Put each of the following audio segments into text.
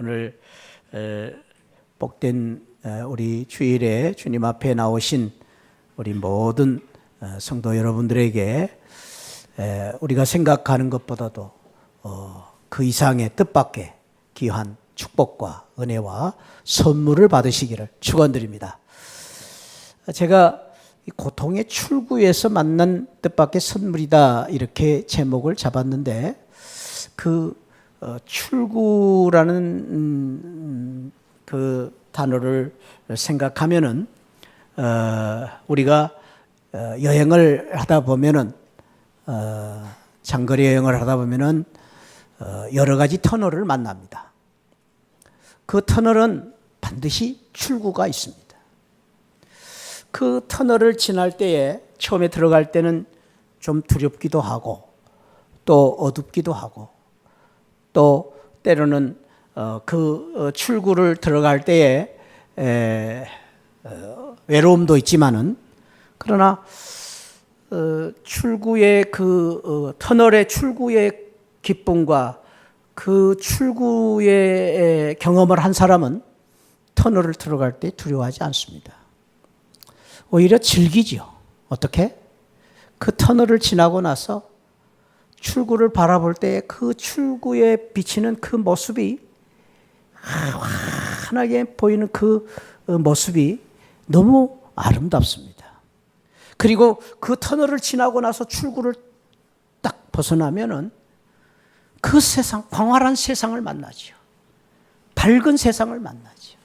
오늘 복된 우리 주일에 주님 앞에 나오신 우리 모든 성도 여러분들에게 우리가 생각하는 것보다도 그 이상의 뜻밖의 귀한 축복과 은혜와 선물을 받으시기를 축원드립니다. 제가 고통의 출구에서 만난 뜻밖의 선물이다 이렇게 제목을 잡았는데 그 출구라는 그 단어를 생각하면은 우리가 여행을 하다 보면은 장거리 여행을 하다 보면은 여러 가지 터널을 만납니다. 그 터널은 반드시 출구가 있습니다. 그 터널을 지날 때에 처음에 들어갈 때는 좀 두렵기도 하고 또 어둡기도 하고 또 때로는 그 출구를 들어갈 때에 외로움도 있지만은 그러나 출구의 그 터널의 출구의 기쁨과 그 출구의 경험을 한 사람은 터널을 들어갈 때 두려워하지 않습니다. 오히려 즐기죠. 어떻게? 그 터널을 지나고 나서 출구를 바라볼 때 그 출구에 비치는 그 모습이 환하게 보이는 그 모습이 너무 아름답습니다. 그리고 그 터널을 지나고 나서 출구를 딱 벗어나면은 그 세상, 광활한 세상을 만나죠. 밝은 세상을 만나죠.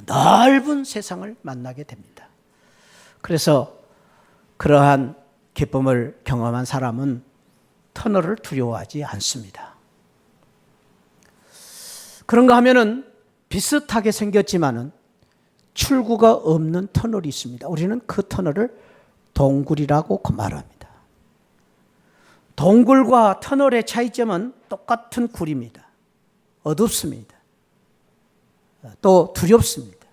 넓은 세상을 만나게 됩니다. 그래서 그러한 기쁨을 경험한 사람은 터널을 두려워하지 않습니다. 그런가 하면은 비슷하게 생겼지만은 출구가 없는 터널이 있습니다. 우리는 그 터널을 동굴이라고 말합니다. 동굴과 터널의 차이점은 똑같은 굴입니다. 어둡습니다. 또 두렵습니다.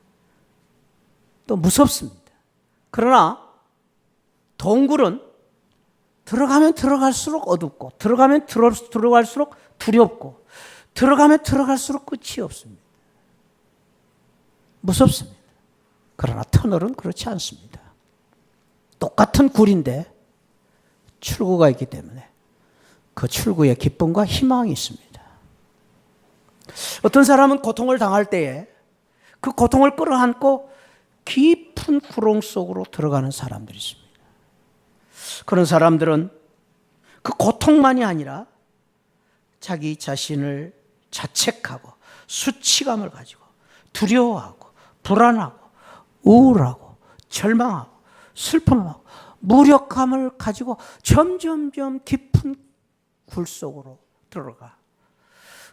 또 무섭습니다. 그러나 동굴은 들어가면 들어갈수록 어둡고 들어가면 들어갈수록 두렵고 들어가면 들어갈수록 끝이 없습니다. 무섭습니다. 그러나 터널은 그렇지 않습니다. 똑같은 굴인데 출구가 있기 때문에 그 출구에 기쁨과 희망이 있습니다. 어떤 사람은 고통을 당할 때에 그 고통을 끌어안고 깊은 구렁 속으로 들어가는 사람들이 있습니다. 그런 사람들은 그 고통만이 아니라 자기 자신을 자책하고 수치감을 가지고 두려워하고 불안하고 우울하고 절망하고 슬픔하고 무력감을 가지고 점점점 깊은 굴 속으로 들어가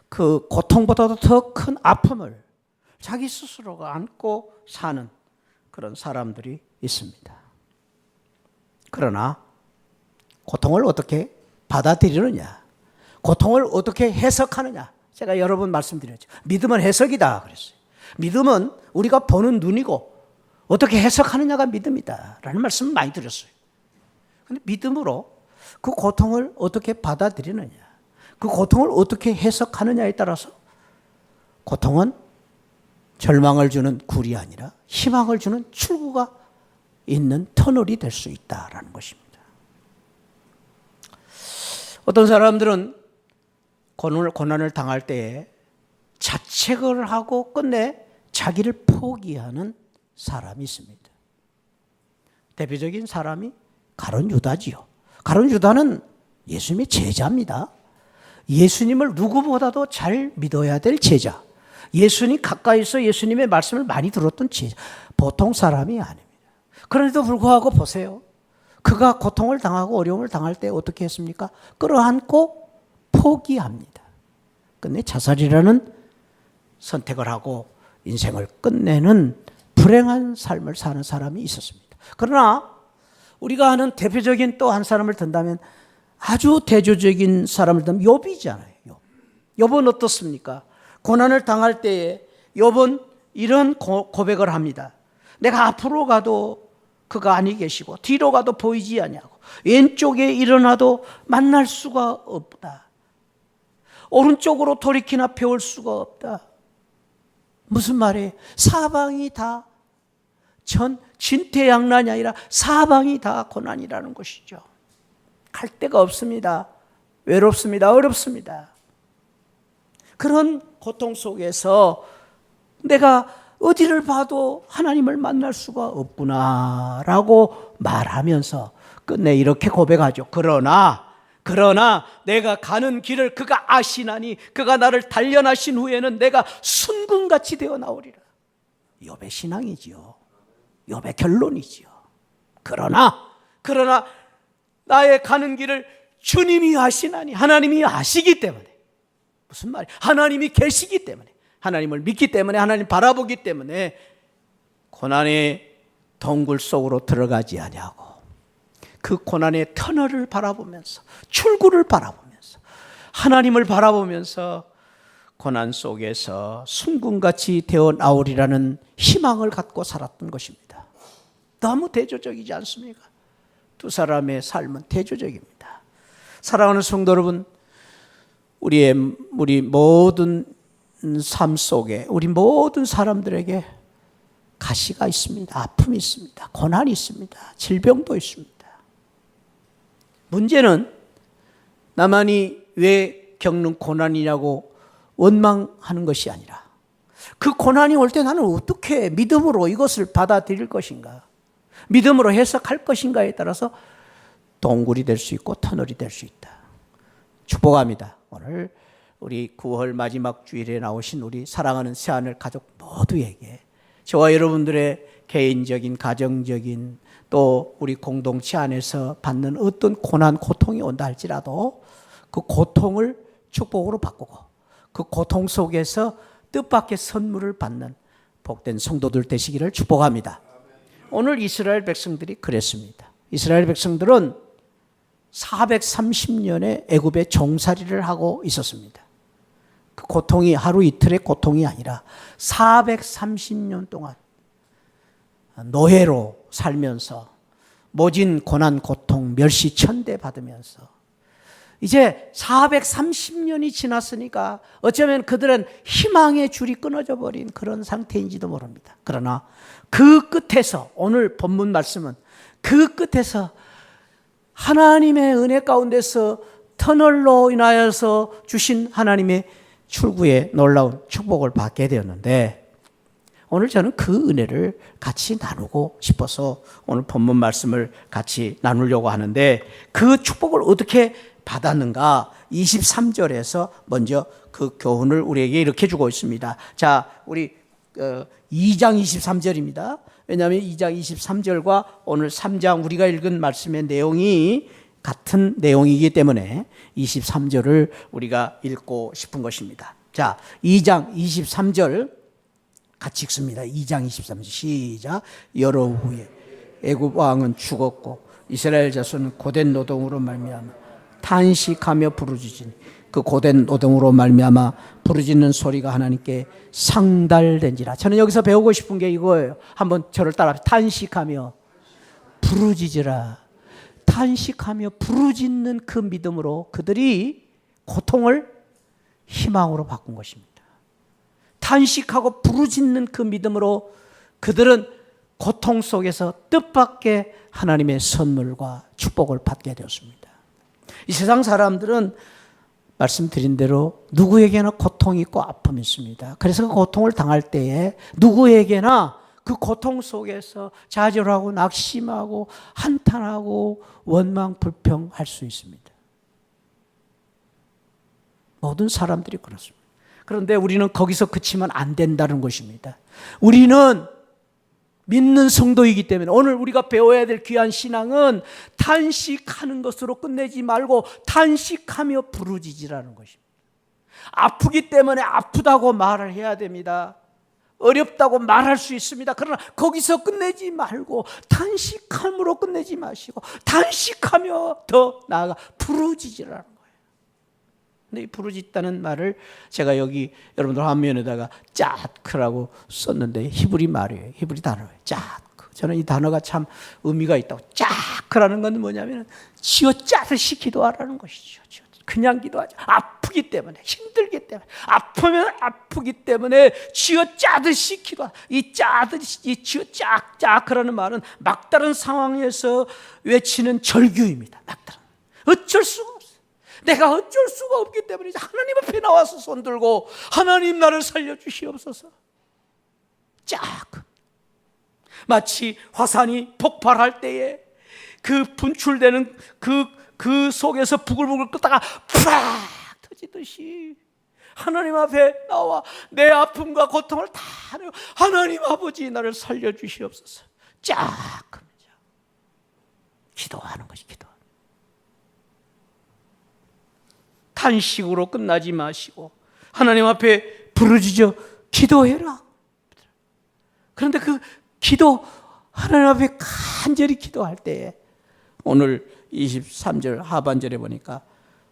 그 고통보다도 더 큰 아픔을 자기 스스로가 안고 사는 그런 사람들이 있습니다. 그러나 고통을 어떻게 받아들이느냐, 고통을 어떻게 해석하느냐, 제가 여러 번 말씀드렸죠. 믿음은 해석이다 그랬어요. 믿음은 우리가 보는 눈이고 어떻게 해석하느냐가 믿음이다 라는 말씀을 많이 드렸어요. 그런데 믿음으로 그 고통을 어떻게 받아들이느냐, 그 고통을 어떻게 해석하느냐에 따라서 고통은 절망을 주는 굴이 아니라 희망을 주는 출구가 있는 터널이 될 수 있다라는 것입니다. 어떤 사람들은 고난을 당할 때에 자책을 하고 끝내 자기를 포기하는 사람이 있습니다. 대표적인 사람이 가룟 유다지요. 가룟 유다는 예수님의 제자입니다. 예수님을 누구보다도 잘 믿어야 될 제자. 예수님 가까이서 예수님의 말씀을 많이 들었던 제자. 보통 사람이 아닙니다. 그런데도 불구하고 보세요. 그가 고통을 당하고 어려움을 당할 때 어떻게 했습니까? 끌어안고 포기합니다. 끝내 자살이라는 선택을 하고 인생을 끝내는 불행한 삶을 사는 사람이 있었습니다. 그러나 우리가 아는 대표적인 또 한 사람을 든다면 아주 대조적인 사람을 든다면 욥이잖아요. 욥은 어떻습니까? 고난을 당할 때에 욥은 이런 고백을 합니다. 내가 앞으로 가도 그가 아니 계시고 뒤로 가도 보이지 아니하고 왼쪽에 일어나도 만날 수가 없다. 오른쪽으로 돌이키나 배울 수가 없다. 무슨 말이에요? 사방이 다 진퇴양난이 아니라 사방이 다 고난이라는 것이죠. 갈 데가 없습니다. 외롭습니다. 어렵습니다. 그런 고통 속에서 내가 어디를 봐도 하나님을 만날 수가 없구나라고 말하면서 끝내 이렇게 고백하죠. 그러나 내가 가는 길을 그가 아시나니 그가 나를 단련하신 후에는 내가 순금같이 되어 나오리라. 욥의 신앙이지요. 욥의 결론이지요. 그러나 나의 가는 길을 주님이 아시나니, 하나님이 아시기 때문에, 무슨 말이에요? 하나님이 계시기 때문에, 하나님을 믿기 때문에, 하나님 바라보기 때문에 고난의 동굴 속으로 들어가지 아니하고 그 고난의 터널을 바라보면서, 출구를 바라보면서, 하나님을 바라보면서 고난 속에서 순금같이 되어 나오리라는 희망을 갖고 살았던 것입니다. 너무 대조적이지 않습니까? 두 사람의 삶은 대조적입니다. 사랑하는 성도 여러분, 우리 모든 삶 속에 우리 모든 사람들에게 가시가 있습니다. 아픔이 있습니다. 고난이 있습니다. 질병도 있습니다. 문제는 나만이 왜 겪는 고난이냐고 원망하는 것이 아니라 그 고난이 올 때 나는 어떻게 믿음으로 이것을 받아들일 것인가, 믿음으로 해석할 것인가에 따라서 동굴이 될 수 있고 터널이 될 수 있다. 축복합니다. 오늘 우리 9월 마지막 주일에 나오신 우리 사랑하는 새하늘 가족 모두에게 저와 여러분들의 개인적인, 가정적인, 또 우리 공동체 안에서 받는 어떤 고난, 고통이 온다 할지라도 그 고통을 축복으로 바꾸고 그 고통 속에서 뜻밖의 선물을 받는 복된 성도들 되시기를 축복합니다. 오늘 이스라엘 백성들이 그랬습니다. 이스라엘 백성들은 430년의 애굽의 종살이를 하고 있었습니다. 그 고통이 하루 이틀의 고통이 아니라 430년 동안 노예로 살면서 모진 고난, 고통, 멸시, 천대 받으면서 이제 430년이 지났으니까 어쩌면 그들은 희망의 줄이 끊어져 버린 그런 상태인지도 모릅니다. 그러나 그 끝에서, 오늘 본문 말씀은 그 끝에서 하나님의 은혜 가운데서 터널로 인하여서 주신 하나님의 출구의 놀라운 축복을 받게 되었는데, 오늘 저는 그 은혜를 같이 나누고 싶어서 오늘 본문 말씀을 같이 나누려고 하는데, 그 축복을 어떻게 받았는가? 23절에서 먼저 그 교훈을 우리에게 이렇게 주고 있습니다. 자, 우리 2장 23절입니다. 왜냐하면 2장 23절과 오늘 3장 우리가 읽은 말씀의 내용이 같은 내용이기 때문에 23절을 우리가 읽고 싶은 것입니다. 자, 2장 23절 같이 읽습니다. 2장 23절 시작. 여러 후에 애굽 왕은 죽었고 이스라엘 자손은 고된 노동으로 말미암아 탄식하며 부르짖으니 그 고된 노동으로 말미암아 부르짖는 소리가 하나님께 상달된지라. 저는 여기서 배우고 싶은 게 이거예요. 한번 저를 따라 탄식하며 부르짖으라. 탄식하며 부르짖는 그 믿음으로 그들이 고통을 희망으로 바꾼 것입니다. 탄식하고 부르짖는 그 믿음으로 그들은 고통 속에서 뜻밖의 하나님의 선물과 축복을 받게 되었습니다. 이 세상 사람들은 말씀드린 대로 누구에게나 고통이 있고 아픔이 있습니다. 그래서 그 고통을 당할 때에 누구에게나 그 고통 속에서 좌절하고 낙심하고 한탄하고 원망 불평할 수 있습니다. 모든 사람들이 그렇습니다. 그런데 우리는 거기서 그치면 안 된다는 것입니다. 우리는 믿는 성도이기 때문에 오늘 우리가 배워야 될 귀한 신앙은 탄식하는 것으로 끝내지 말고 탄식하며 부르짖으라는 것입니다. 아프기 때문에 아프다고 말을 해야 됩니다. 어렵다고 말할 수 있습니다. 그러나 거기서 끝내지 말고 탄식함으로 끝내지 마시고 단식하며 더 나아가 부르짖으라는 거예요. 근데 이 부르짖다는 말을 제가 여기 여러분들 화면에다가 짜크라고 썼는데 히브리 말이에요. 히브리 단어예요. 짜크. 저는 이 단어가 참 의미가 있다고. 짜크라는 건 뭐냐면 쥐어짜듯이 기도하라는 것이죠. 그냥 기도하지. 아프기 때문에, 힘들기 때문에, 아프면 아프기 때문에 쥐어 짜듯이 기도하라. 이 짜듯이, 이 쥐어 쫙쫙 그러는 말은 막다른 상황에서 외치는 절규입니다. 막다른. 어쩔 수가 없어. 내가 어쩔 수가 없기 때문에 하나님 앞에 나와서 손 들고 하나님 나를 살려주시옵소서. 쫙. 마치 화산이 폭발할 때에 그 분출되는 그 속에서 부글부글 끓다가 푸락 터지듯이 하나님 앞에 나와 내 아픔과 고통을 다 내고 하나님 아버지 나를 살려주시옵소서. 쫙 기도하는 것이 기도. 탄식으로 끝나지 마시고 하나님 앞에 부르짖어 기도해라. 그런데 그 기도 하나님 앞에 간절히 기도할 때에 오늘 23절 하반절에 보니까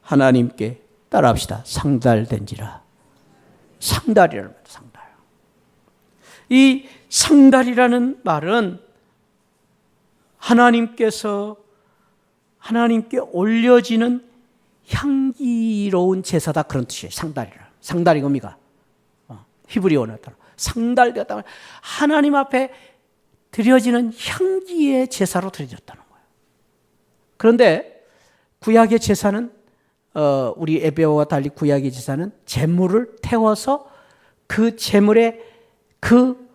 하나님께 따라합시다. 상달된지라. 상달이라는 말, 상달. 이 상달이라는 말은 하나님께 올려지는 향기로운 제사다 그런 뜻이에요. 상달이라. 상달이 뭡니까? 히브리어로 따라 상달되었다. 하나님 앞에 드려지는 향기의 제사로 드려졌다는 거예요. 그런데 구약의 제사는 우리 에베오와 달리 구약의 제사는 제물을 태워서 그 제물에 그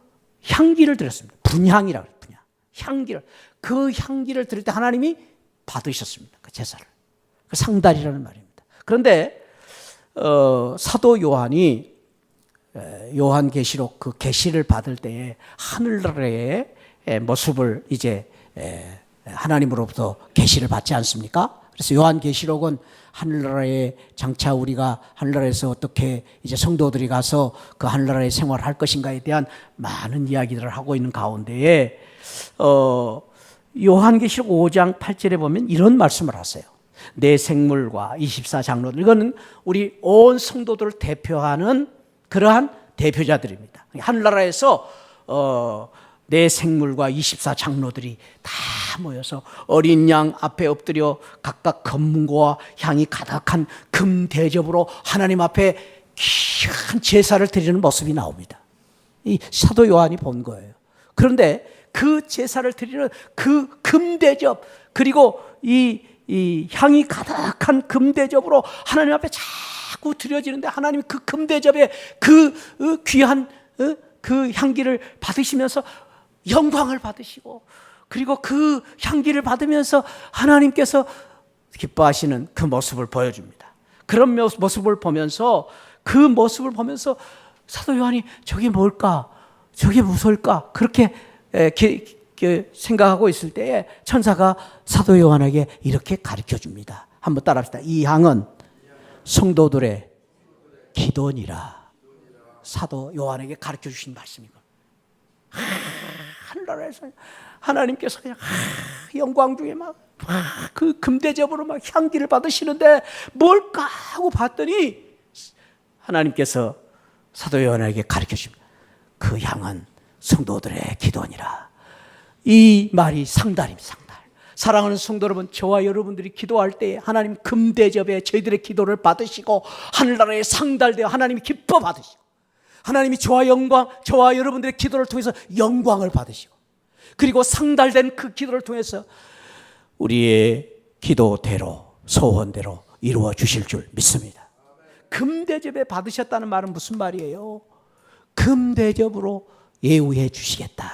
향기를 드렸습니다. 분향이라고 해요. 분향. 향기를. 그 향기를 드릴 때 하나님이 받으셨습니다. 그 제사를. 그 상달이라는 말입니다. 그런데 사도 요한이 요한계시록 그 계시를 받을 때에 하늘나라의 모습을 이제 하나님으로부터 계시를 받지 않습니까? 그래서 요한계시록은 하늘나라에 장차 우리가 하늘나라에서 어떻게 이제 성도들이 가서 그 하늘나라의 생활을 할 것인가에 대한 많은 이야기들을 하고 있는 가운데에 요한계시록 5장 8절에 보면 이런 말씀을 하세요. 내 생물과 24장로들, 이거는 우리 온 성도들을 대표하는 그러한 대표자들입니다. 하늘나라에서 내 생물과 24장로들이 다 모여서 어린 양 앞에 엎드려 각각 검과 향이 가득한 금 대접으로 하나님 앞에 귀한 제사를 드리는 모습이 나옵니다. 이 사도 요한이 본 거예요. 그런데 그 제사를 드리는 그 금 대접, 그리고 이 향이 가득한 금 대접으로 하나님 앞에 자꾸 드려지는데 하나님이 그 금 대접에 그 귀한 그 향기를 받으시면서 영광을 받으시고, 그리고 그 향기를 받으면서 하나님께서 기뻐하시는 그 모습을 보여줍니다. 그런 모습을 보면서 사도 요한이 저게 뭘까? 저게 무엇일까? 그렇게 생각하고 있을 때에 천사가 사도 요한에게 이렇게 가르쳐 줍니다. 한번 따라합시다. 이 향은 성도들의 기도니라. 사도 요한에게 가르쳐 주신 말씀이고, 하늘나라에서 하나님께서 그냥 영광 중에 막 그 금대접으로 막 향기를 받으시는데 뭘까 하고 봤더니 하나님께서 사도 요한에게 가르쳐 줍니다. 그 향은 성도들의 기도니라. 이 말이 상달입니다. 상달. 사랑하는 성도 여러분, 저와 여러분들이 기도할 때 하나님 금대접에 저희들의 기도를 받으시고 하늘나라에 상달되어 하나님이 기뻐 받으시고, 하나님이 저와 여러분들의 기도를 통해서 영광을 받으시고, 그리고 상달된 그 기도를 통해서 우리의 기도대로 소원대로 이루어 주실 줄 믿습니다. 금대접에 받으셨다는 말은 무슨 말이에요? 금대접으로 예우해 주시겠다.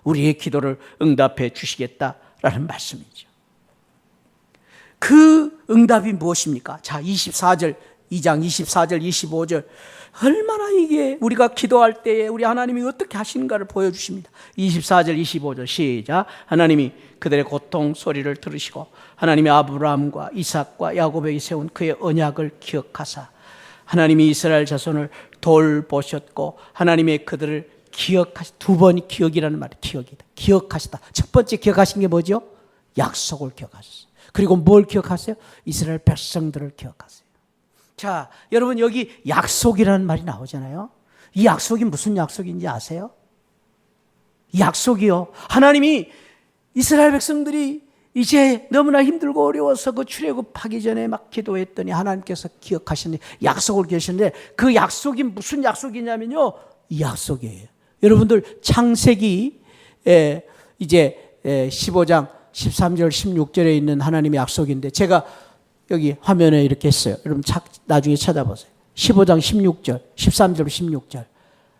우리의 기도를 응답해 주시겠다라는 말씀이죠. 그 응답이 무엇입니까? 자, 2장 24절, 25절. 얼마나 이게 우리가 기도할 때에 우리 하나님이 어떻게 하시는가를 보여주십니다. 24절, 25절 시작. 하나님이 그들의 고통 소리를 들으시고 하나님이 아브라함과 이삭과 야곱에게 세운 그의 언약을 기억하사 하나님이 이스라엘 자손을 돌보셨고 하나님의 그들을 두 번이 기억이라는 말이 기억이다. 기억하시다. 첫 번째 기억하신 게 뭐죠? 약속을 기억하셨어요. 그리고 뭘 기억하세요? 이스라엘 백성들을 기억하세요. 자, 여러분 여기 약속이라는 말이 나오잖아요. 이 약속이 무슨 약속인지 아세요? 이 약속이요, 하나님이 이스라엘 백성들이 이제 너무나 힘들고 어려워서 그 출애굽하기 전에 막 기도했더니 하나님께서 기억하시는 약속을 계셨는데 그 약속이 무슨 약속이냐면요, 이 약속이에요. 여러분들 창세기 이제 15장 13절 16절에 있는 하나님의 약속인데 제가 여기 화면에 이렇게 했어요. 여러분 나중에 찾아보세요. 15장 16절 13절 16절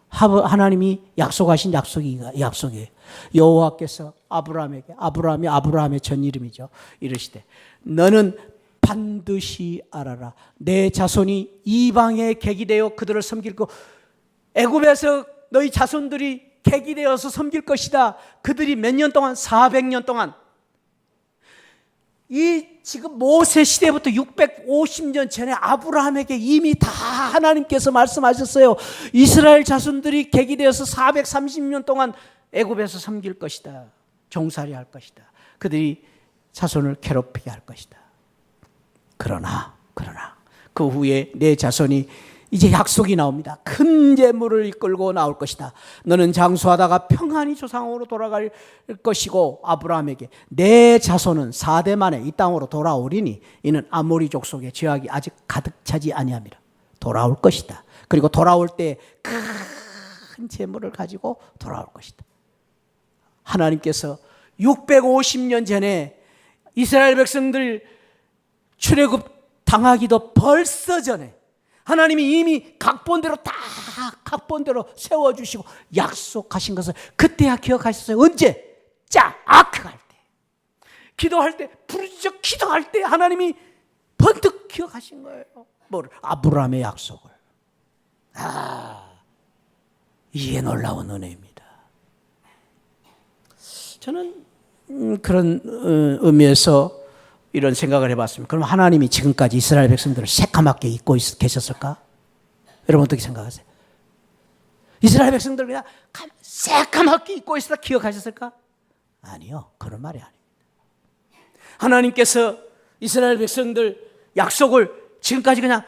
하나님이 약속하신 약속이에요. 여호와께서 아브라함의 전 이름이죠. 이르시되 너는 반드시 알아라. 내 자손이 이방에 객이 되어 그들을 섬길 거 애굽에서 너희 자손들이 객이 되어서 섬길 것이다. 그들이 몇 년 동안 400년 동안 이 지금 모세 시대부터 650년 전에 아브라함에게 이미 다 하나님께서 말씀하셨어요. 이스라엘 자손들이 객이 되어서 430년 동안 애굽에서 섬길 것이다. 종살이 할 것이다. 그들이 자손을 괴롭히게 할 것이다. 그러나 그 후에 내 자손이 이제 약속이 나옵니다. 큰 재물을 이끌고 나올 것이다. 너는 장수하다가 평안히 조상으로 돌아갈 것이고 아브라함에게 내 자손은 4대 만에 이 땅으로 돌아오리니 이는 아모리 족속의 죄악이 아직 가득 차지 아니함이라. 돌아올 것이다. 그리고 돌아올 때 큰 재물을 가지고 돌아올 것이다. 하나님께서 650년 전에 이스라엘 백성들 출애굽 당하기도 벌써 전에 하나님이 이미 각본대로 세워주시고 약속하신 것을 그때야 기억하셨어요. 언제? 아크할 때, 기도할 때, 부르짖어 기도할 때 하나님이 번뜩 기억하신 거예요. 뭐를? 아브라함의 약속을. 이게 놀라운 은혜입니다. 저는 그런 의미에서 이런 생각을 해봤습니다. 그럼 하나님이 지금까지 이스라엘 백성들을 새까맣게 잊고 계셨을까? 여러분 어떻게 생각하세요? 이스라엘 백성들을 그냥 새까맣게 잊고 있었다 기억하셨을까? 아니요. 그런 말이 아닙니다. 하나님께서 이스라엘 백성들 약속을 지금까지 그냥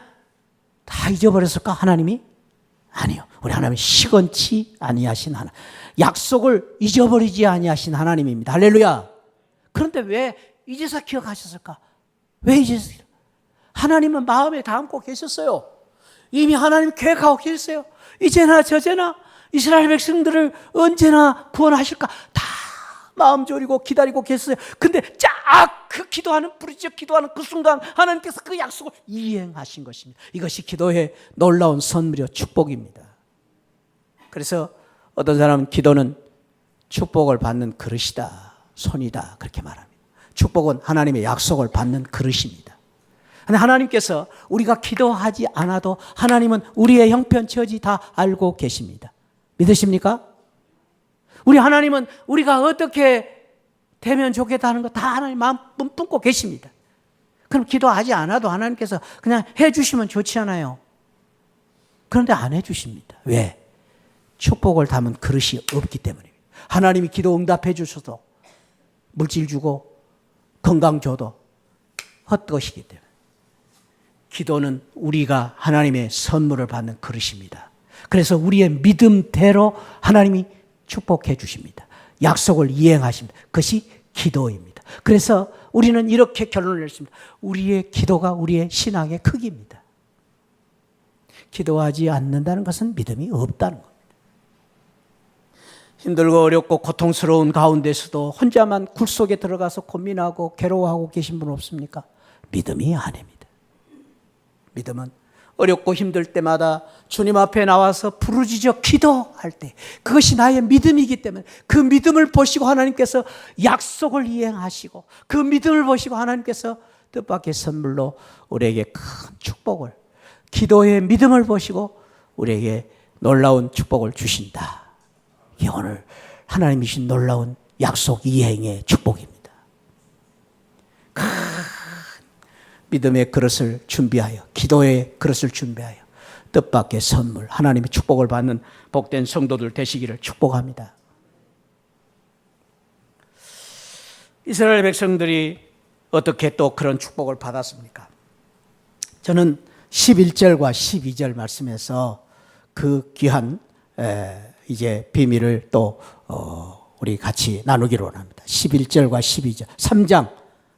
다 잊어버렸을까? 하나님이? 아니요. 우리 하나님은 시건치 아니하신 하나님. 약속을 잊어버리지 아니하신 하나님입니다. 할렐루야. 그런데 왜 이제서 기억하셨을까? 왜 이제서? 하나님은 마음에 담고 계셨어요. 이미 하나님 계획하고 계셨어요. 이제나 저제나 이스라엘 백성들을 언제나 구원하실까? 다 마음 졸이고 기다리고 계셨어요. 근데 그 기도하는 부르짖어 기도하는 그 순간 하나님께서 그 약속을 이행하신 것입니다. 이것이 기도의 놀라운 선물이요 축복입니다. 그래서 어떤 사람은 기도는 축복을 받는 그릇이다, 손이다 그렇게 말합니다. 축복은 하나님의 약속을 받는 그릇입니다. 근데 하나님께서 우리가 기도하지 않아도 하나님은 우리의 형편처지 다 알고 계십니다. 믿으십니까? 우리 하나님은 우리가 어떻게 되면 좋겠다 하는 거 다 하나님 마음 품고 계십니다. 그럼 기도하지 않아도 하나님께서 그냥 해주시면 좋지 않아요? 그런데 안 해주십니다. 왜? 축복을 담은 그릇이 없기 때문입니다. 하나님이 기도 응답해 주셔도 물질 주고 건강 줘도 헛것이기 때문에 기도는 우리가 하나님의 선물을 받는 그릇입니다. 그래서 우리의 믿음대로 하나님이 축복해 주십니다. 약속을 이행하십니다. 그것이 기도입니다. 그래서 우리는 이렇게 결론을 냈습니다. 우리의 기도가 우리의 신앙의 크기입니다. 기도하지 않는다는 것은 믿음이 없다는 겁니다. 힘들고 어렵고 고통스러운 가운데서도 혼자만 굴 속에 들어가서 고민하고 괴로워하고 계신 분 없습니까? 믿음이 아닙니다. 믿음은 어렵고 힘들 때마다 주님 앞에 나와서 부르짖어 기도할 때 그것이 나의 믿음이기 때문에 그 믿음을 보시고 하나님께서 약속을 이행하시고 그 믿음을 보시고 하나님께서 뜻밖의 선물로 우리에게 큰 축복을 기도의 믿음을 보시고 우리에게 놀라운 축복을 주신다. 이게 오늘 하나님이신 놀라운 약속 이행의 축복입니다. 큰 믿음의 그릇을 준비하여 기도의 그릇을 준비하여 뜻밖의 선물 하나님의 축복을 받는 복된 성도들 되시기를 축복합니다. 이스라엘 백성들이 어떻게 또 그런 축복을 받았습니까? 저는 11절과 12절 말씀에서 그 귀한 이제 비밀을 또 우리 같이 나누기로 합니다. 11절과 12절.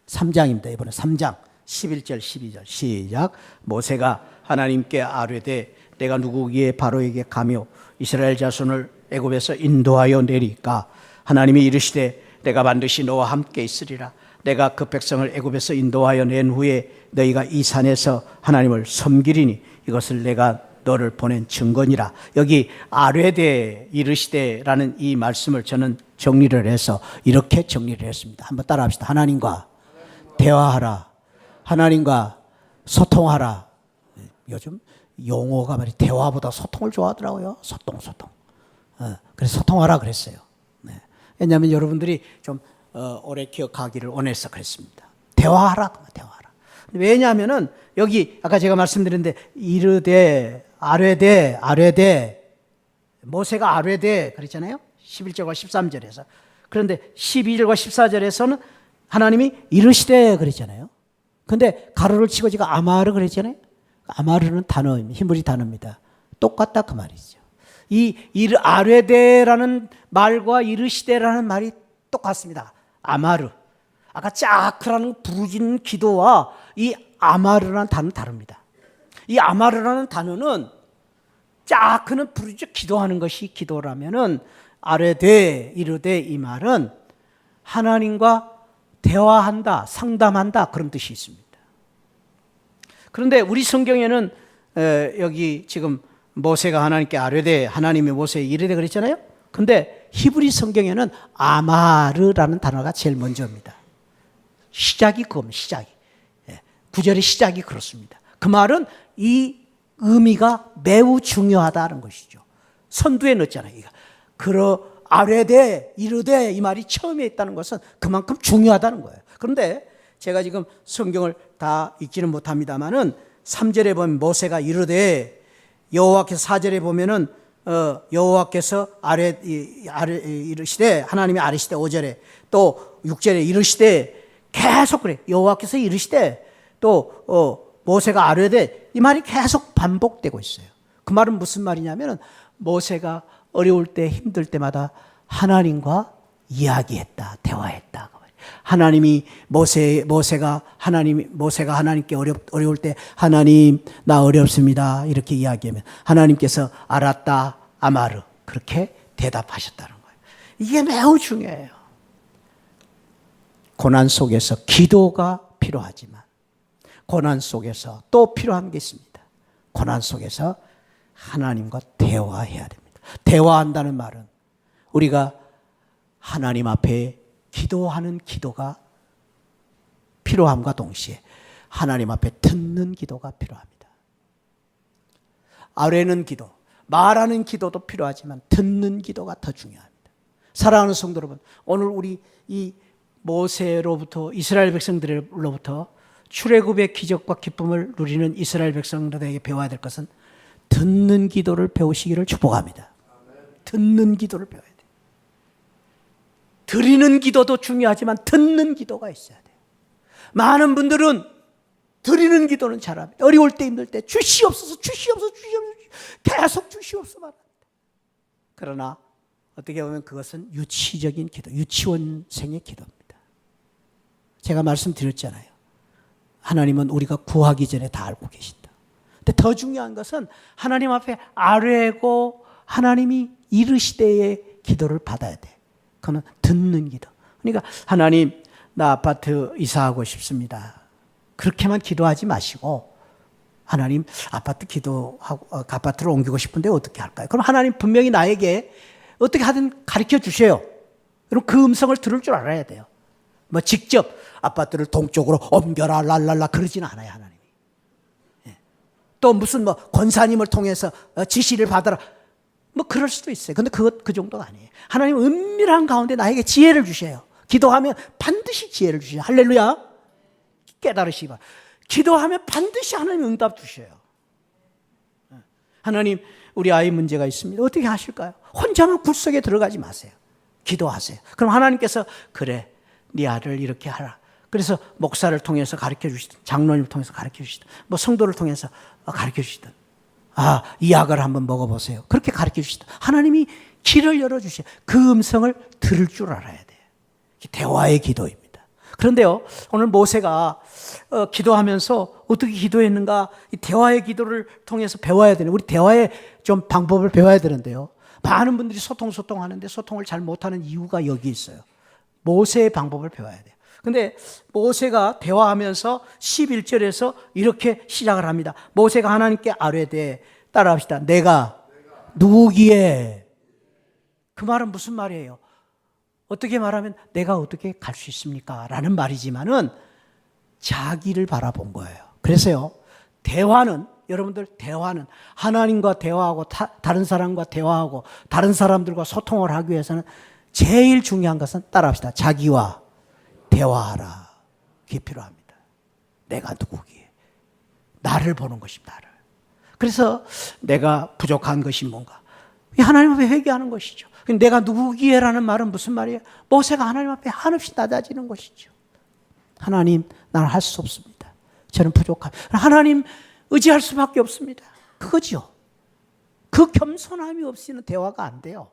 3장입니다. 이번에 3장 11절 12절 시작. 모세가 하나님께 아뢰되 내가 누구기에 바로에게 가며 이스라엘 자손을 애굽에서 인도하여 내리까. 하나님이 이르시되 내가 반드시 너와 함께 있으리라. 내가 그 백성을 애굽에서 인도하여 낸 후에 너희가 이 산에서 하나님을 섬기리니 이것을 내가 너를 보낸 증거니라. 여기 아뢰되 이르시되라는 이 말씀을 저는 정리를 해서 이렇게 정리를 했습니다. 한번 따라합시다. 하나님과 대화하라. 하나님과 소통하라. 요즘 용어가 말이 대화보다 소통을 좋아하더라고요. 소통. 그래서 소통하라 그랬어요. 네. 왜냐하면 여러분들이 좀 오래 기억하기를 원해서 그랬습니다. 대화하라. 왜냐하면은 여기 아까 제가 말씀드렸는데 이르되 아뢰되 모세가 아뢰되 그랬잖아요. 11절과 13절에서. 그런데 12절과 14절에서는 하나님이 이르시되 그랬잖아요. 근데 가로를 치고 제가 아마르 그랬잖아요. 아마르는 단어입니다. 히브리 단어입니다. 똑같다 그 말이죠. 이 아뢰되라는 말과 이르시되라는 말이 똑같습니다. 아마르. 아까 짜크라는 부르짖는 기도와 이 아마르라는 단어는 다릅니다. 이 아마르라는 단어는 짜크는 부르짖어 기도하는 것이 기도라면은 아뢰되 이르되 이 말은 하나님과 대화한다, 상담한다 그런 뜻이 있습니다. 그런데 우리 성경에는 여기 지금 모세가 하나님께 아뢰되 하나님이 모세에 이르되 그랬잖아요. 근데 히브리 성경에는 아마르라는 단어가 제일 먼저입니다. 시작이 그겁니다. 시작이. 구절의 시작이 그렇습니다. 그 말은 이 의미가 매우 중요하다는 것이죠. 선두에 넣었잖아요. 아뢰되 이르되 이 말이 처음에 있다는 것은 그만큼 중요하다는 거예요. 그런데 제가 지금 성경을 다 읽지는 못합니다만은 3절에 보면 모세가 이르되 여호와께서 4절에 보면은 여호와께서 이르시되 하나님이 아뢰시되 5절에 또 6절에 이르시되 계속 그래. 여호와께서 이르시되 또 모세가 아뢰되 이 말이 계속 반복되고 있어요. 그 말은 무슨 말이냐면은 모세가 어려울 때 힘들 때마다 하나님과 이야기했다, 대화했다. 하나님이 모세가 하나님께 어려울 때 하나님 나 어렵습니다 이렇게 이야기하면 하나님께서 알았다 아마르 그렇게 대답하셨다는 거예요. 이게 매우 중요해요. 고난 속에서 기도가 필요하지만 고난 속에서 또 필요한 게 있습니다. 고난 속에서 하나님과 대화해야 됩니다. 대화한다는 말은 우리가 하나님 앞에 기도하는 기도가 필요함과 동시에 하나님 앞에 듣는 기도가 필요합니다. 아뢰는 기도, 말하는 기도도 필요하지만 듣는 기도가 더 중요합니다. 사랑하는 성도 여러분, 오늘 우리 이 모세로부터 이스라엘 백성들로부터 출애굽의 기적과 기쁨을 누리는 이스라엘 백성들에게 배워야 될 것은 듣는 기도를 배우시기를 축복합니다. 듣는 기도를 배워야 돼요. 드리는 기도도 중요하지만 듣는 기도가 있어야 돼요. 많은 분들은 드리는 기도는 잘합니다. 어려울 때 힘들 때 주시옵소서 계속 주시옵소서 말합니다. 그러나 어떻게 보면 그것은 유치적인 기도, 유치원생의 기도입니다. 제가 말씀드렸잖아요. 하나님은 우리가 구하기 전에 다 알고 계신다. 근데 더 중요한 것은 하나님 앞에 아뢰고 하나님이 이르시되의 기도를 받아야 돼. 그거는 듣는 기도. 그러니까 하나님 나 아파트 이사하고 싶습니다. 그렇게만 기도하지 마시고 하나님 아파트를 옮기고 싶은데 어떻게 할까요? 그럼 하나님 분명히 나에게 어떻게 하든 가르쳐 주셔요. 그럼 그 음성을 들을 줄 알아야 돼요. 뭐 직접 아파트를 동쪽으로 옮겨라 랄랄라 그러지는 않아요. 하나님이. 또 무슨 뭐 권사님을 통해서 지시를 받아라 뭐 그럴 수도 있어요. 근데 그 정도가 아니에요. 하나님 은밀한 가운데 나에게 지혜를 주셔요. 기도하면 반드시 지혜를 주셔요. 할렐루야. 깨달으시기 바랍니다. 기도하면 반드시 하나님 응답 주셔요. 하나님 우리 아이 문제가 있습니다. 어떻게 하실까요? 혼자만 굴속에 들어가지 마세요. 기도하세요. 그럼 하나님께서 그래 네 아들을 이렇게 하라. 그래서 목사를 통해서 가르쳐 주시든 장로님을 통해서 가르쳐 주시든 뭐 성도를 통해서 가르쳐 주시든 이 약을 한번 먹어보세요. 그렇게 가르쳐 주시든 하나님이 길을 열어주셔요. 그 음성을 들을 줄 알아야 돼요. 대화의 기도입니다. 그런데요, 오늘 모세가 기도하면서 어떻게 기도했는가, 이 대화의 기도를 통해서 배워야 되는, 우리 대화의 좀 방법을 배워야 되는데요. 많은 분들이 소통하는데 소통을 잘 못하는 이유가 여기 있어요. 모세의 방법을 배워야 돼요. 근데 모세가 대화하면서 11절에서 이렇게 시작을 합니다. 모세가 하나님께 아뢰되, 따라합시다. 내가 누구기에? 그 말은 무슨 말이에요? 어떻게 말하면 내가 어떻게 갈 수 있습니까? 라는 말이지만은 자기를 바라본 거예요. 그래서요, 대화는, 여러분들 대화는 하나님과 대화하고 다른 사람과 대화하고 다른 사람들과 소통을 하기 위해서는 제일 중요한 것은, 따라합시다. 자기와 대화하라. 그게 필요합니다. 내가 누구기에? 나를 보는 것입니다. 나를. 그래서 내가 부족한 것이 뭔가? 하나님 앞에 회개하는 것이죠. 내가 누구기에라는 말은 무슨 말이에요? 모세가 하나님 앞에 한없이 낮아지는 것이죠. 하나님, 나는 할 수 없습니다. 저는 부족합니다. 하나님 의지할 수밖에 없습니다. 그거죠. 그 겸손함이 없이는 대화가 안 돼요.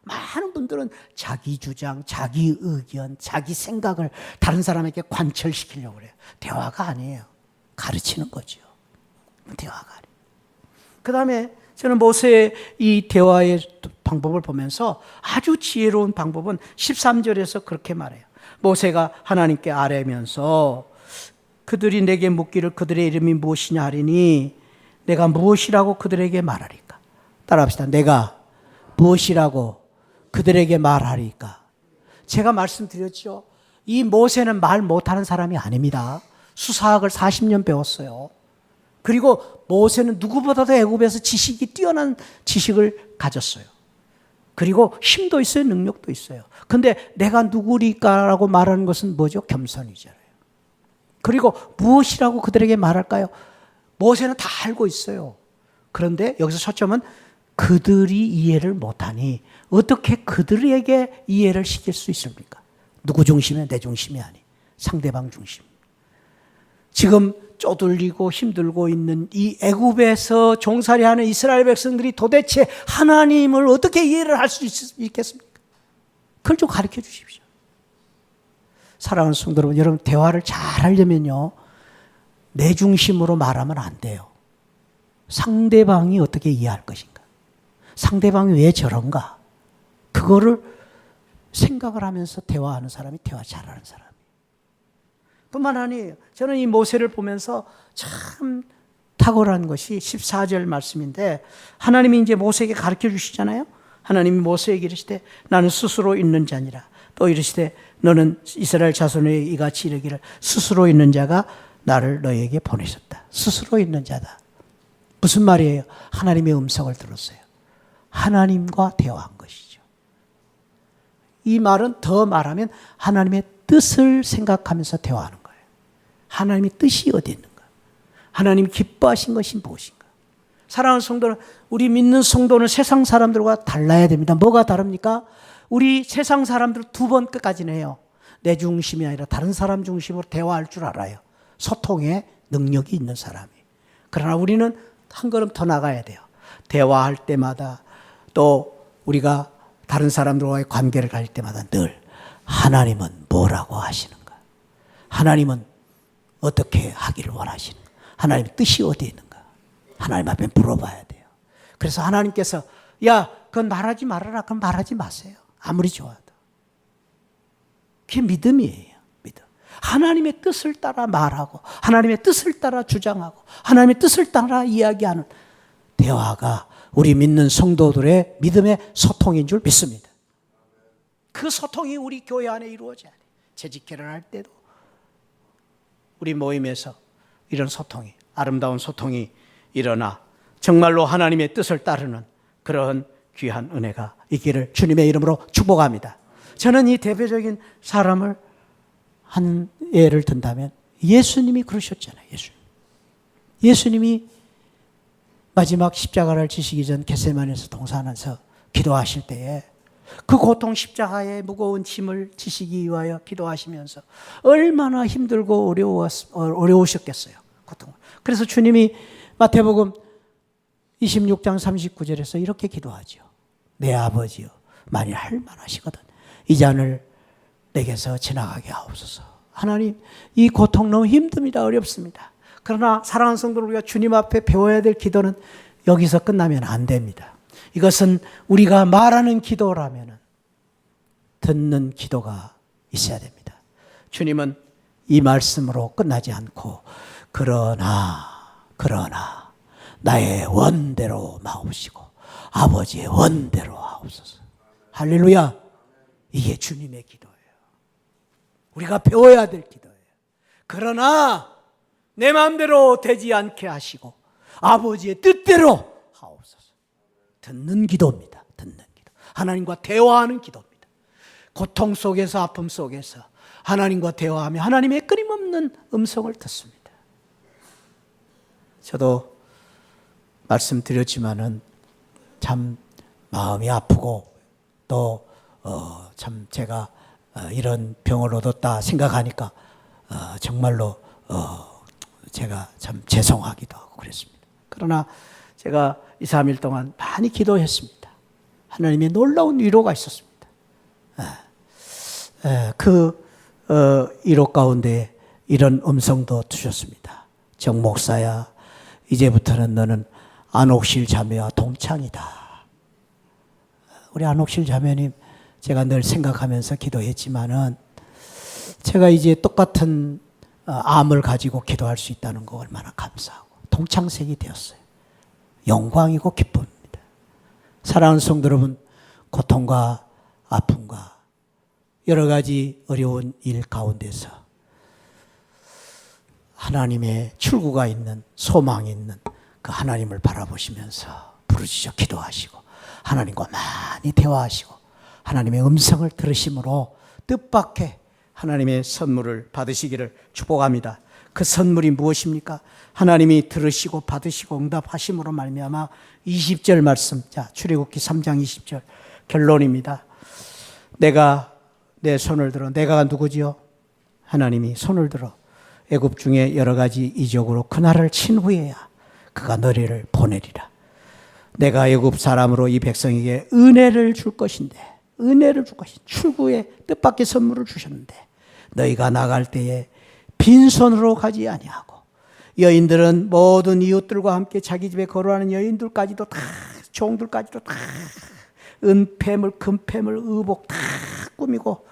많은 분들은 자기 주장, 자기 의견, 자기 생각을 다른 사람에게 관철시키려고 그래요. 대화가 아니에요. 가르치는 거죠. 대화가 아니에요. 그 다음에 저는 모세의 이 대화의 방법을 보면서 아주 지혜로운 방법은 13절에서 그렇게 말해요. 모세가 하나님께 아뢰면서 그들이 내게 묻기를 그들의 이름이 무엇이냐 하리니 내가 무엇이라고 그들에게 말하리까? 따라합시다. 내가 무엇이라고 그들에게 말하리까? 제가 말씀드렸죠. 이 모세는 말 못하는 사람이 아닙니다. 수사학을 40년 배웠어요. 그리고 모세는 누구보다도 애굽에서 지식이 뛰어난 지식을 가졌어요. 그리고 힘도 있어요. 능력도 있어요. 근데 내가 누구리까라고 말하는 것은 뭐죠? 겸손이잖아요. 그리고 무엇이라고 그들에게 말할까요? 모세는 다 알고 있어요. 그런데 여기서 초점은 그들이 이해를 못하니 어떻게 그들에게 이해를 시킬 수 있습니까? 누구 중심이야? 내 중심이 아니. 상대방 중심. 지금 쪼들리고 힘들고 있는 이 애굽에서 종살이하는 이스라엘 백성들이 도대체 하나님을 어떻게 이해를 할 수 있겠습니까? 그걸 좀 가르쳐 주십시오. 사랑하는 성도 여러분, 여러분 대화를 잘 하려면요, 내 중심으로 말하면 안 돼요. 상대방이 어떻게 이해할 것인가? 상대방이 왜 저런가? 그거를 생각을 하면서 대화하는 사람이 대화 잘하는 사람. 뿐만 아니에요. 저는 이 모세를 보면서 참 탁월한 것이 14절 말씀인데, 하나님이 이제 모세에게 가르쳐 주시잖아요. 하나님이 모세에게 이르시되 나는 스스로 있는 자니라. 또 이르시되 너는 이스라엘 자손에게 이같이 이르기를 스스로 있는 자가 나를 너에게 보내셨다. 스스로 있는 자다. 무슨 말이에요? 하나님의 음성을 들었어요. 하나님과 대화한 것이죠. 이 말은 더 말하면 하나님의 뜻을 생각하면서 대화하는 거예요. 하나님의 뜻이 어디 있는가? 하나님이 기뻐하신 것이 무엇인가? 사랑하는 성도는, 우리 믿는 성도는 세상 사람들과 달라야 됩니다. 뭐가 다릅니까? 우리 세상 사람들 두 번 끝까지는 해요. 내 중심이 아니라 다른 사람 중심으로 대화할 줄 알아요. 소통에 능력이 있는 사람이. 그러나 우리는 한 걸음 더 나가야 돼요. 대화할 때마다, 또 우리가 다른 사람들과의 관계를 가질 때마다 늘 하나님은 뭐라고 하시는가? 하나님은 어떻게 하기를 원하시는가? 하나님의 뜻이 어디에 있는가? 하나님 앞에 물어봐야 돼요. 그래서 하나님께서 야, 그건 말하지 말아라. 그건 말하지 마세요. 아무리 좋아도. 그게 믿음이에요. 믿음. 하나님의 뜻을 따라 말하고 하나님의 뜻을 따라 주장하고 하나님의 뜻을 따라 이야기하는 대화가 우리 믿는 성도들의 믿음의 소통인 줄 믿습니다. 그 소통이 우리 교회 안에 이루어져야 돼요. 재직회를 할 때도 우리 모임에서 이런 소통이, 아름다운 소통이 일어나 정말로 하나님의 뜻을 따르는 그런 귀한 은혜가 있기를 주님의 이름으로 축복합니다. 저는 이 대표적인 사람을 한 예를 든다면 예수님이 그러셨잖아요. 예수님이 마지막 십자가를 지시기 전 겟세마네에서 동산에서 기도하실 때에 그 고통, 십자가의 무거운 짐을 지시기 위하여 기도하시면서 얼마나 힘들고 어려우셨겠어요. 고통을. 그래서 주님이 마태복음 26장 39절에서 이렇게 기도하죠. 내 아버지여, 만일 할 만하시거든 이 잔을 내게서 지나가게 하옵소서. 하나님, 이 고통 너무 힘듭니다. 어렵습니다. 그러나 사랑하는 성도들, 우리가 주님 앞에 배워야 될 기도는 여기서 끝나면 안 됩니다. 이것은 우리가 말하는 기도라면 듣는 기도가 있어야 됩니다. 주님은 이 말씀으로 끝나지 않고 그러나 나의 원대로 마옵시고 아버지의 원대로 하옵소서. 할렐루야. 이게 주님의 기도예요. 우리가 배워야 될 기도예요. 그러나 내 마음대로 되지 않게 하시고 아버지의 뜻대로 하옵소서. 듣는 기도입니다. 듣는 기도. 하나님과 대화하는 기도입니다. 고통 속에서, 아픔 속에서 하나님과 대화하며 하나님의 끊임없는 음성을 듣습니다. 저도 말씀드렸지만은 참 마음이 아프고 또 참 제가 이런 병을 얻었다 생각하니까 정말로 제가 참 죄송하기도 하고 그랬습니다. 그러나 제가 2, 3일 동안 많이 기도했습니다. 하나님의 놀라운 위로가 있었습니다. 그 위로 가운데 이런 음성도 주셨습니다. 정 목사야, 이제부터는 너는 안옥실 자매와 동창이다. 우리 안옥실 자매님 제가 늘 생각하면서 기도했지만은 제가 이제 똑같은 암을 가지고 기도할 수 있다는 거 얼마나 감사하고 동창색이 되었어요. 영광이고 기쁨입니다. 사랑하는 성도 여러분, 고통과 아픔과 여러 가지 어려운 일 가운데서 하나님의 출구가 있는, 소망이 있는 그 하나님을 바라보시면서 부르짖어 기도하시고 하나님과 많이 대화하시고 하나님의 음성을 들으심으로 뜻밖의 하나님의 선물을 받으시기를 축복합니다. 그 선물이 무엇입니까? 하나님이 들으시고 받으시고 응답하심으로 말미암아 20절 말씀, 자, 출애굽기 3장 20절 결론입니다. 내가 내 손을 들어, 내가 누구지요? 하나님이 손을 들어 애굽 중에 여러 가지 이적으로 그날을 친 후에야 그가 너희를 보내리라. 내가 애굽 사람으로 이 백성에게 은혜를 줄 것인데, 은혜를 줄 것인데, 출구에 뜻밖의 선물을 주셨는데 너희가 나갈 때에 빈손으로 가지 아니하고, 여인들은 모든 이웃들과 함께 자기 집에 거류하는 여인들까지도 다, 종들까지도 다 은폐물, 금폐물, 의복 다 꾸미고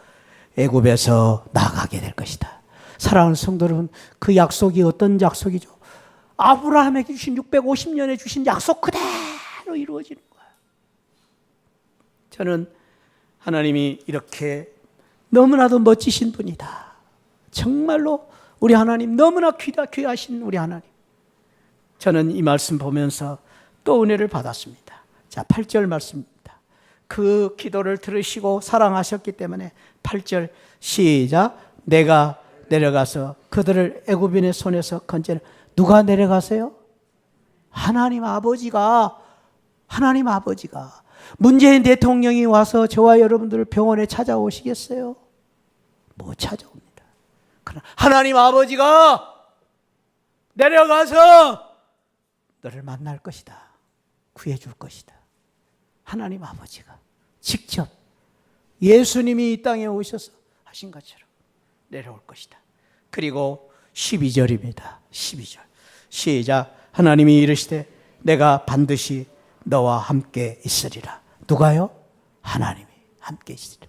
애굽에서 나가게 될 것이다. 사랑하는 성도 여러분, 그 약속이 어떤 약속이죠? 아브라함에게 주신 650년에 주신 약속 그대로 이루어지는 거예요. 저는 하나님이 이렇게 너무나도 멋지신 분이다. 정말로 우리 하나님 너무나 귀하신 우리 하나님. 저는 이 말씀 보면서 또 은혜를 받았습니다. 자, 8절 말씀입니다. 그 기도를 들으시고 사랑하셨기 때문에 8절 시작. 내가 내려가서 그들을 애굽인의 손에서 건져내. 누가 내려가세요? 하나님 아버지가 문재인 대통령이 와서 저와 여러분들을 병원에 찾아오시겠어요? 못 찾아옵니다. 그러나 하나님 아버지가 내려가서 너를 만날 것이다. 구해줄 것이다. 하나님 아버지가 직접 예수님이 이 땅에 오셔서 하신 것처럼 내려올 것이다. 그리고 12절입니다. 12절 시작. 하나님이 이르시되 내가 반드시 너와 함께 있으리라. 누가요? 하나님이 함께 있으리라.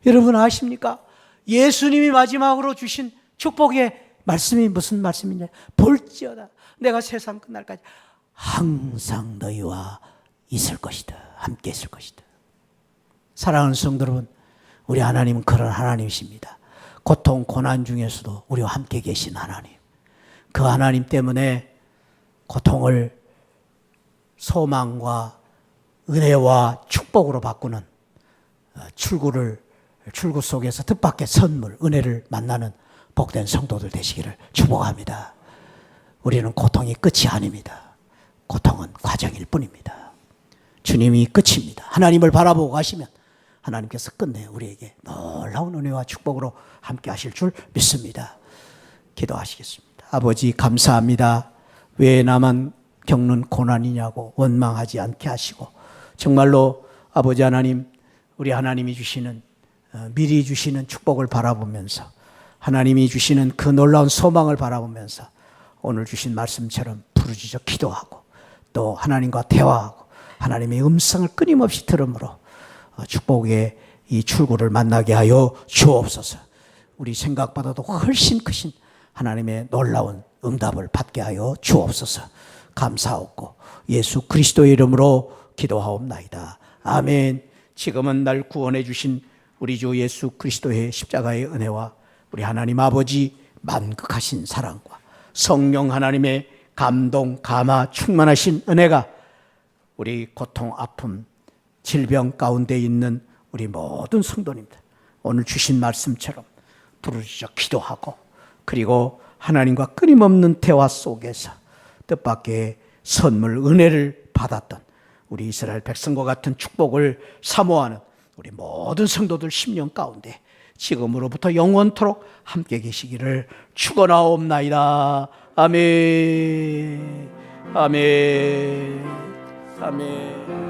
여러분 아십니까? 예수님이 마지막으로 주신 축복의 말씀이 무슨 말씀이냐? 볼지어다 내가 세상 끝날까지 항상 너희와 있을 것이다. 함께 있을 것이다. 사랑하는 성도 여러분, 우리 하나님은 그런 하나님이십니다. 고통, 고난 중에서도 우리와 함께 계신 하나님. 그 하나님 때문에 고통을 소망과 은혜와 축복으로 바꾸는 출구 속에서 뜻밖의 선물, 은혜를 만나는 복된 성도들 되시기를 축복합니다. 우리는 고통이 끝이 아닙니다. 고통은 과정일 뿐입니다. 주님이 끝입니다. 하나님을 바라보고 가시면 하나님께서 끝내 우리에게 놀라운 은혜와 축복으로 함께 하실 줄 믿습니다. 기도하시겠습니다. 아버지 감사합니다. 왜 나만 겪는 고난이냐고 원망하지 않게 하시고 정말로 아버지 하나님, 우리 하나님이 주시는 미리 주시는 축복을 바라보면서 하나님이 주시는 그 놀라운 소망을 바라보면서 오늘 주신 말씀처럼 부르짖어 기도하고 또 하나님과 대화하고 하나님의 음성을 끊임없이 들음으로 축복의 이 출구를 만나게 하여 주옵소서. 우리 생각보다도 훨씬 크신 하나님의 놀라운 응답을 받게 하여 주옵소서. 감사하옵고 예수 그리스도의 이름으로 기도하옵나이다. 아멘. 지금은 날 구원해 주신 우리 주 예수 그리스도의 십자가의 은혜와 우리 하나님 아버지 만극하신 사랑과 성령 하나님의 감동, 감화, 충만하신 은혜가 우리 고통, 아픔, 질병 가운데 있는 우리 모든 성도님들 오늘 주신 말씀처럼 부르짖어 기도하고 그리고 하나님과 끊임없는 대화 속에서 뜻밖의 선물, 은혜를 받았던 우리 이스라엘 백성과 같은 축복을 사모하는 우리 모든 성도들 심령 가운데 지금으로부터 영원토록 함께 계시기를 축원하옵나이다. 아멘. 아멘. 아멘.